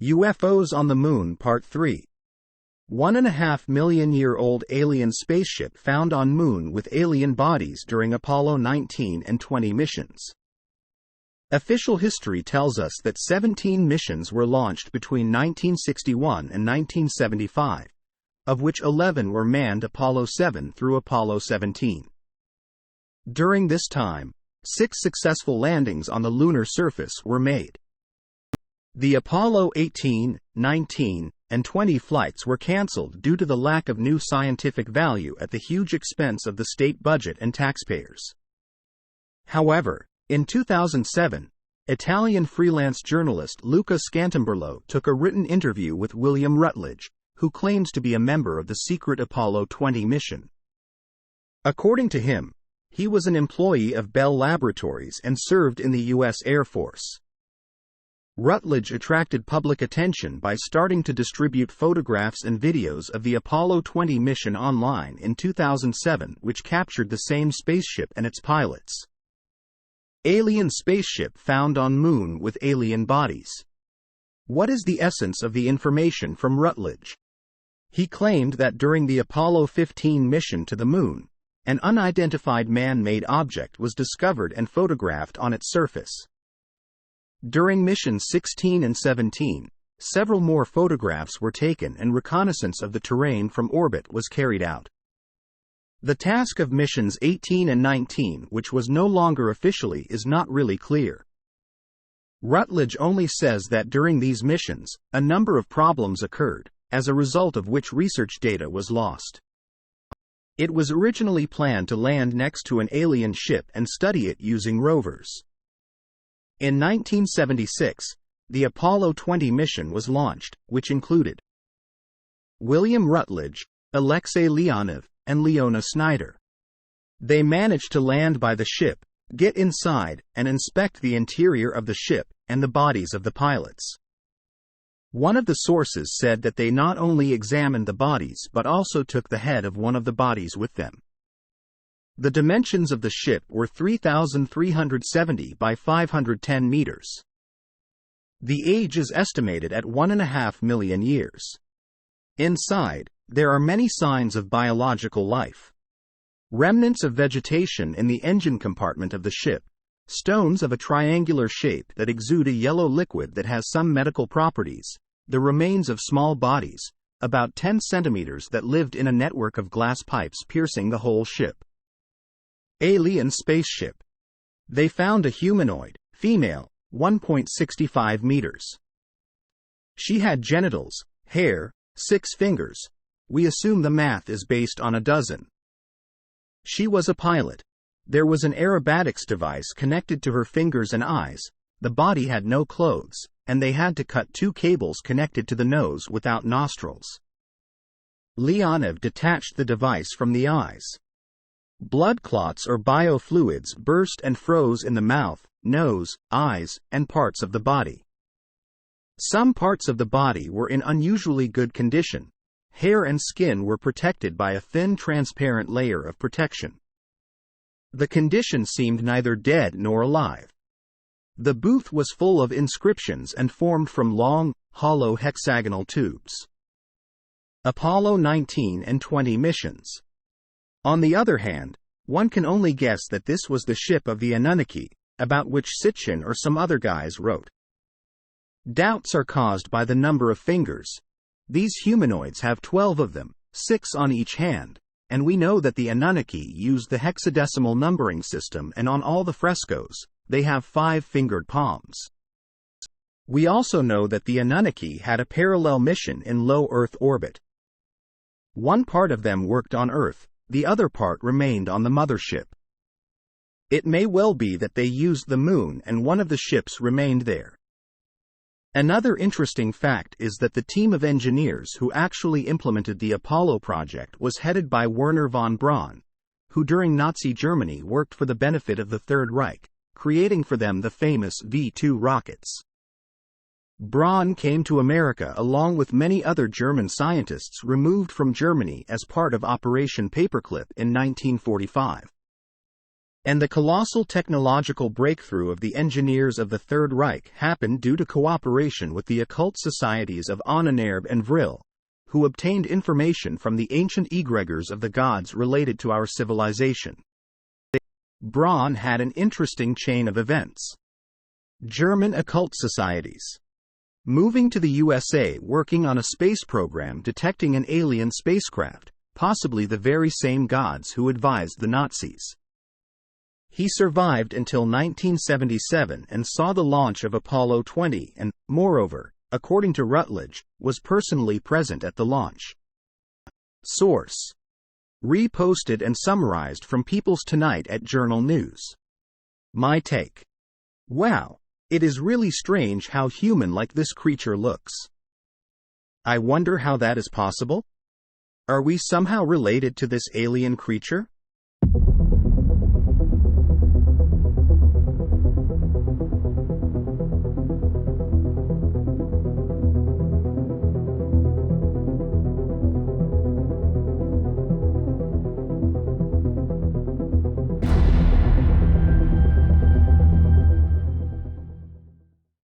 UFOs on the Moon Part 3. 1.5 million-year-old alien spaceship found on Moon with alien bodies during Apollo 19 and 20 missions. Official history tells us that 17 missions were launched between 1961 and 1975, of which 11 were manned Apollo 7 through Apollo 17. During this time, 6 successful landings on the lunar surface were made. The Apollo 18, 19, and 20 flights were cancelled due to the lack of new scientific value at the huge expense of the state budget and taxpayers. However, in 2007, Italian freelance journalist Luca Scantamburlo took a written interview with William Rutledge, who claims to be a member of the secret Apollo 20 mission. According to him, he was an employee of Bell Laboratories and served in the U.S. Air Force. Rutledge attracted public attention by starting to distribute photographs and videos of the Apollo 20 mission online in 2007, which captured the same spaceship and its pilots. Alien spaceship found on Moon with alien bodies. What is the essence of the information from Rutledge? He claimed that during the Apollo 15 mission to the Moon, an unidentified man-made object was discovered and photographed on its surface. During missions 16 and 17, several more photographs were taken and reconnaissance of the terrain from orbit was carried out. The task of missions 18 and 19, which was no longer officially, is not really clear. Rutledge only says that during these missions, a number of problems occurred, as a result of which research data was lost. It was originally planned to land next to an alien ship and study it using rovers. In 1976, the Apollo 20 mission was launched, which included William Rutledge, Alexei Leonov, and Leona Snyder. They managed to land by the ship, get inside, and inspect the interior of the ship and the bodies of the pilots. One of the sources said that they not only examined the bodies but also took the head of one of the bodies with them. The dimensions of the ship were 3,370 by 510 meters. The age is estimated at 1.5 million years. Inside, there are many signs of biological life. Remnants of vegetation in the engine compartment of the ship, stones of a triangular shape that exude a yellow liquid that has some medical properties, the remains of small bodies, about 10 centimeters, that lived in a network of glass pipes piercing the whole ship. Alien spaceship. They found a humanoid, female, 1.65 meters. She had genitals, hair, 6 fingers. We assume the math is based on a dozen. She was a pilot. There was an aerobatics device connected to her fingers and eyes. The body had no clothes, and they had to cut 2 cables connected to the nose without nostrils. Leonov detached the device from the eyes. Blood clots or biofluids burst and froze in the mouth, nose, eyes, and parts of the body. Some parts of the body were in unusually good condition. Hair and skin were protected by a thin transparent layer of protection. The condition seemed neither dead nor alive. The booth was full of inscriptions and formed from long, hollow hexagonal tubes. Apollo 19 and 20 missions. On the other hand, one can only guess that this was the ship of the Anunnaki, about which Sitchin or some other guys wrote. Doubts are caused by the number of fingers. These humanoids have 12 of them, 6 on each hand, and we know that the Anunnaki used the hexadecimal numbering system, and on all the frescoes, they have 5-fingered palms. We also know that the Anunnaki had a parallel mission in low Earth orbit. One part of them worked on Earth, the other part remained on the mothership. It may well be that they used the Moon and one of the ships remained there. Another interesting fact is that the team of engineers who actually implemented the Apollo project was headed by Werner von Braun, who during Nazi Germany worked for the benefit of the Third Reich, creating for them the famous V-2 rockets. Braun came to America along with many other German scientists removed from Germany as part of Operation Paperclip in 1945. And the colossal technological breakthrough of the engineers of the Third Reich happened due to cooperation with the occult societies of Ahnenerbe and Vril, who obtained information from the ancient egregors of the gods related to our civilization. Braun had an interesting chain of events. German occult societies. Moving to the USA, working on a space program detecting an alien spacecraft, possibly the very same gods who advised the Nazis. He survived until 1977 and saw the launch of Apollo 20 and, moreover, according to Rutledge, was personally present at the launch. Source: reposted and summarized from People's Tonight at Journal News. My take: wow, it is really strange how human-like this creature looks. I wonder how that is possible? Are we somehow related to this alien creature?